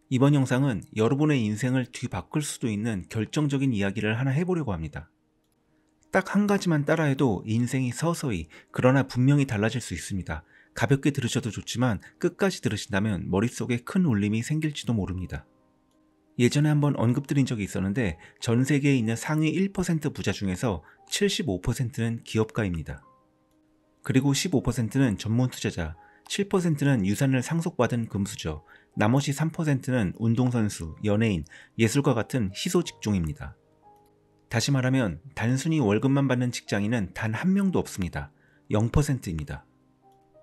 이번 영상은 여러분의 인생을 뒤바꿀 수도 있는 결정적인 이야기를 하나 해보려고 합니다. 딱 한 가지만 따라해도 인생이 서서히, 그러나 분명히 달라질 수 있습니다. 가볍게 들으셔도 좋지만 끝까지 들으신다면 머릿속에 큰 울림이 생길지도 모릅니다. 예전에 한번 언급드린 적이 있었는데 전 세계에 있는 상위 1% 부자 중에서 75%는 기업가입니다. 그리고 15%는 전문 투자자, 7%는 유산을 상속받은 금수저, 나머지 3%는 운동선수, 연예인, 예술가 같은 희소 직종입니다. 다시 말하면 단순히 월급만 받는 직장인은 단 한 명도 없습니다. 0%입니다.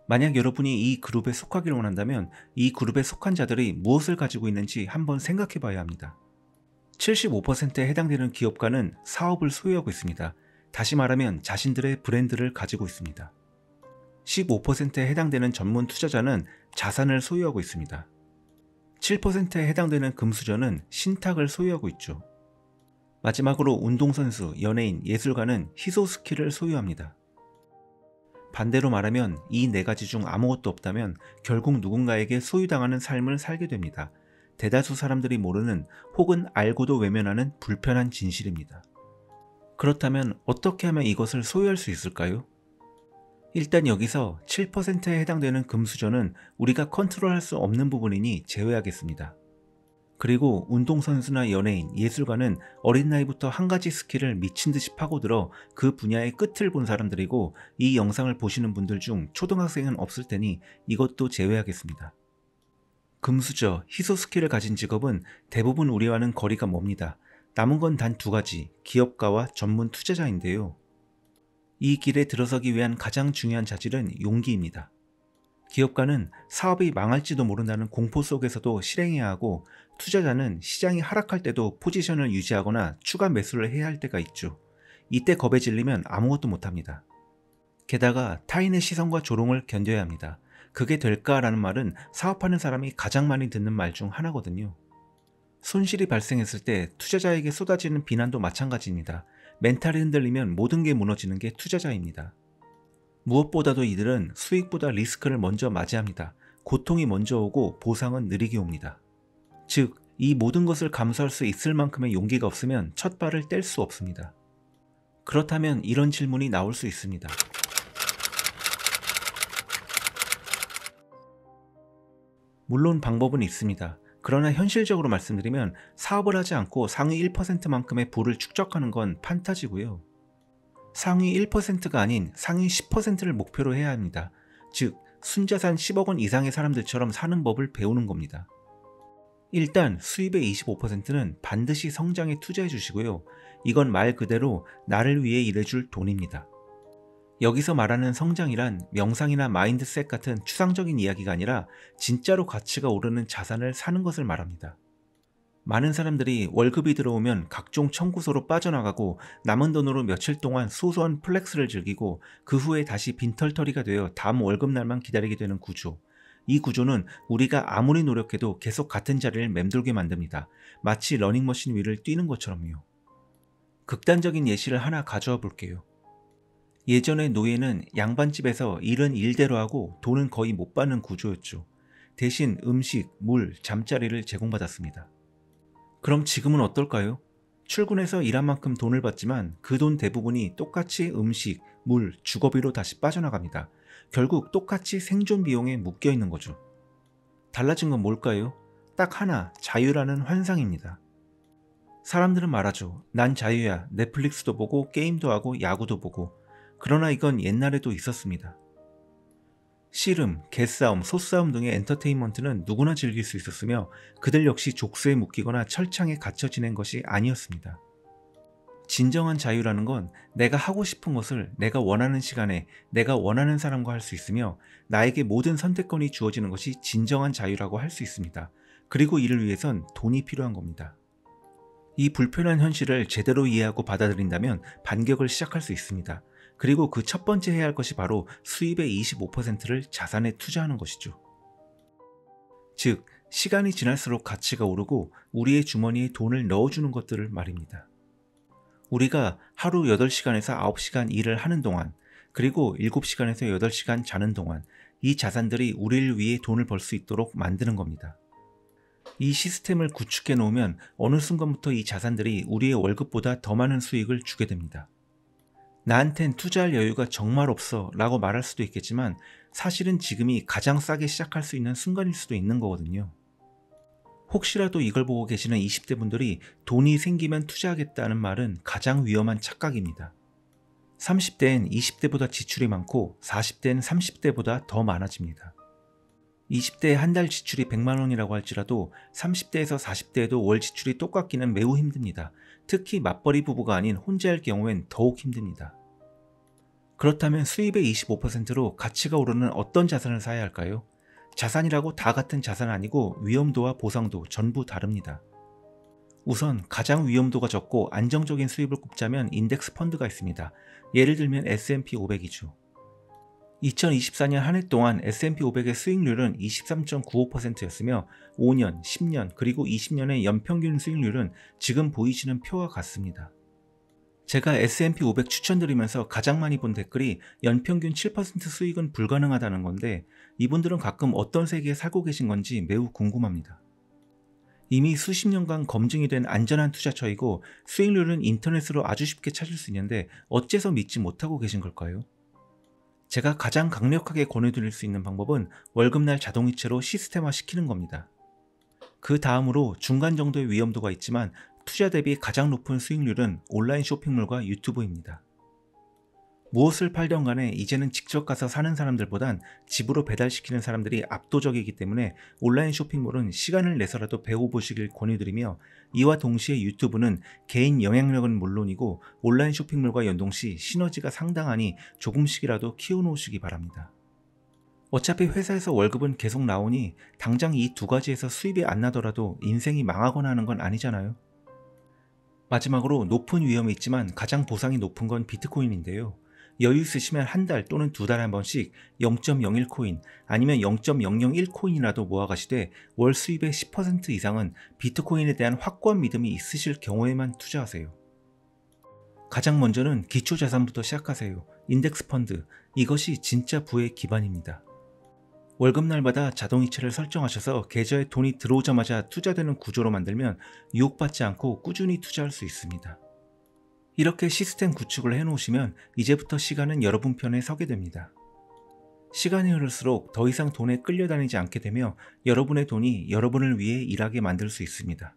만약 여러분이 이 그룹에 속하기를 원한다면 이 그룹에 속한 자들이 무엇을 가지고 있는지 한번 생각해 봐야 합니다. 75%에 해당되는 기업가는 사업을 소유하고 있습니다. 다시 말하면 자신들의 브랜드를 가지고 있습니다. 15%에 해당되는 전문 투자자는 자산을 소유하고 있습니다. 7%에 해당되는 금수저는 신탁을 소유하고 있죠. 마지막으로 운동선수, 연예인, 예술가는 희소 스킬을 소유합니다. 반대로 말하면 이 네 가지 중 아무것도 없다면 결국 누군가에게 소유당하는 삶을 살게 됩니다. 대다수 사람들이 모르는 혹은 알고도 외면하는 불편한 진실입니다. 그렇다면 어떻게 하면 이것을 소유할 수 있을까요? 일단 여기서 7%에 해당되는 금수저는 우리가 컨트롤할 수 없는 부분이니 제외하겠습니다. 그리고 운동선수나 연예인, 예술가는 어린 나이부터 한 가지 스킬을 미친듯이 파고들어 그 분야의 끝을 본 사람들이고 이 영상을 보시는 분들 중 초등학생은 없을 테니 이것도 제외하겠습니다. 금수저, 희소 스킬을 가진 직업은 대부분 우리와는 거리가 멉니다. 남은 건 단 두 가지, 기업가와 전문 투자자인데요. 이 길에 들어서기 위한 가장 중요한 자질은 용기입니다. 기업가는 사업이 망할지도 모른다는 공포 속에서도 실행해야 하고 투자자는 시장이 하락할 때도 포지션을 유지하거나 추가 매수를 해야 할 때가 있죠. 이때 겁에 질리면 아무것도 못합니다. 게다가 타인의 시선과 조롱을 견뎌야 합니다. 그게 될까라는 말은 사업하는 사람이 가장 많이 듣는 말 중 하나거든요. 손실이 발생했을 때 투자자에게 쏟아지는 비난도 마찬가지입니다. 멘탈이 흔들리면 모든 게 무너지는 게 투자자입니다. 무엇보다도 이들은 수익보다 리스크를 먼저 맞이합니다. 고통이 먼저 오고 보상은 느리게 옵니다. 즉, 이 모든 것을 감수할 수 있을 만큼의 용기가 없으면 첫 발을 뗄 수 없습니다. 그렇다면 이런 질문이 나올 수 있습니다. 물론 방법은 있습니다. 그러나 현실적으로 말씀드리면 사업을 하지 않고 상위 1%만큼의 부를 축적하는 건 판타지고요. 상위 1%가 아닌 상위 10%를 목표로 해야 합니다. 즉, 순자산 10억 원 이상의 사람들처럼 사는 법을 배우는 겁니다. 일단 수입의 25%는 반드시 성장에 투자해 주시고요. 이건 말 그대로 나를 위해 일해줄 돈입니다. 여기서 말하는 성장이란 명상이나 마인드셋 같은 추상적인 이야기가 아니라 진짜로 가치가 오르는 자산을 사는 것을 말합니다. 많은 사람들이 월급이 들어오면 각종 청구서로 빠져나가고 남은 돈으로 며칠 동안 소소한 플렉스를 즐기고 그 후에 다시 빈털터리가 되어 다음 월급날만 기다리게 되는 구조. 이 구조는 우리가 아무리 노력해도 계속 같은 자리를 맴돌게 만듭니다. 마치 러닝머신 위를 뛰는 것처럼요. 극단적인 예시를 하나 가져와 볼게요. 예전의 노예는 양반집에서 일은 일대로 하고 돈은 거의 못 받는 구조였죠. 대신 음식, 물, 잠자리를 제공받았습니다. 그럼 지금은 어떨까요? 출근해서 일한 만큼 돈을 받지만 그 돈 대부분이 똑같이 음식, 물, 주거비로 다시 빠져나갑니다. 결국 똑같이 생존 비용에 묶여 있는 거죠. 달라진 건 뭘까요? 딱 하나, 자유라는 환상입니다. 사람들은 말하죠. 난 자유야. 넷플릭스도 보고 게임도 하고 야구도 보고. 그러나 이건 옛날에도 있었습니다. 씨름, 개싸움, 소싸움 등의 엔터테인먼트는 누구나 즐길 수 있었으며 그들 역시 족쇄에 묶이거나 철창에 갇혀 지낸 것이 아니었습니다. 진정한 자유라는 건 내가 하고 싶은 것을 내가 원하는 시간에 내가 원하는 사람과 할 수 있으며 나에게 모든 선택권이 주어지는 것이 진정한 자유라고 할 수 있습니다. 그리고 이를 위해선 돈이 필요한 겁니다. 이 불편한 현실을 제대로 이해하고 받아들인다면 반격을 시작할 수 있습니다. 그리고 그 첫 번째 해야 할 것이 바로 수입의 25%를 자산에 투자하는 것이죠. 즉, 시간이 지날수록 가치가 오르고 우리의 주머니에 돈을 넣어주는 것들을 말입니다. 우리가 하루 8시간에서 9시간 일을 하는 동안, 그리고 7시간에서 8시간 자는 동안 이 자산들이 우리를 위해 돈을 벌 수 있도록 만드는 겁니다. 이 시스템을 구축해 놓으면 어느 순간부터 이 자산들이 우리의 월급보다 더 많은 수익을 주게 됩니다. 나한텐 투자할 여유가 정말 없어 라고 말할 수도 있겠지만 사실은 지금이 가장 싸게 시작할 수 있는 순간일 수도 있는 거거든요. 혹시라도 이걸 보고 계시는 20대 분들이 돈이 생기면 투자하겠다는 말은 가장 위험한 착각입니다. 30대엔 20대보다 지출이 많고 40대엔 30대보다 더 많아집니다. 20대에 한 달 지출이 100만 원이라고 할지라도 30대에서 40대에도 월 지출이 똑같기는 매우 힘듭니다. 특히 맞벌이 부부가 아닌 혼자일 경우엔 더욱 힘듭니다. 그렇다면 수입의 25%로 가치가 오르는 어떤 자산을 사야 할까요? 자산이라고 다 같은 자산은 아니고 위험도와 보상도 전부 다릅니다. 우선 가장 위험도가 적고 안정적인 수입을 꼽자면 인덱스 펀드가 있습니다. 예를 들면 S&P 500이죠. 2024년 한 해 동안 S&P 500의 수익률은 23.95%였으며 5년, 10년, 그리고 20년의 연평균 수익률은 지금 보이시는 표와 같습니다. 제가 S&P 500 추천드리면서 가장 많이 본 댓글이 연평균 7% 수익은 불가능하다는 건데 이분들은 가끔 어떤 세계에 살고 계신 건지 매우 궁금합니다. 이미 수십 년간 검증이 된 안전한 투자처이고 수익률은 인터넷으로 아주 쉽게 찾을 수 있는데 어째서 믿지 못하고 계신 걸까요? 제가 가장 강력하게 권해드릴 수 있는 방법은 월급날 자동이체로 시스템화 시키는 겁니다. 그 다음으로 중간 정도의 위험도가 있지만 투자 대비 가장 높은 수익률은 온라인 쇼핑몰과 유튜브입니다. 무엇을 팔던 간에 이제는 직접 가서 사는 사람들보단 집으로 배달시키는 사람들이 압도적이기 때문에 온라인 쇼핑몰은 시간을 내서라도 배워보시길 권유드리며 이와 동시에 유튜브는 개인 영향력은 물론이고 온라인 쇼핑몰과 연동시 시너지가 상당하니 조금씩이라도 키워놓으시기 바랍니다. 어차피 회사에서 월급은 계속 나오니 당장 이 두 가지에서 수입이 안 나더라도 인생이 망하거나 하는 건 아니잖아요. 마지막으로 높은 위험이 있지만 가장 보상이 높은 건 비트코인인데요. 여유 있으시면 한 달 또는 두 달에 한 번씩 0.01코인 아니면 0.001코인이라도 모아가시되 월 수입의 10% 이상은 비트코인에 대한 확고한 믿음이 있으실 경우에만 투자하세요. 가장 먼저는 기초자산부터 시작하세요. 인덱스 펀드, 이것이 진짜 부의 기반입니다. 월급날마다 자동이체를 설정하셔서 계좌에 돈이 들어오자마자 투자되는 구조로 만들면 유혹받지 않고 꾸준히 투자할 수 있습니다. 이렇게 시스템 구축을 해놓으시면 이제부터 시간은 여러분 편에 서게 됩니다. 시간이 흐를수록 더 이상 돈에 끌려다니지 않게 되며 여러분의 돈이 여러분을 위해 일하게 만들 수 있습니다.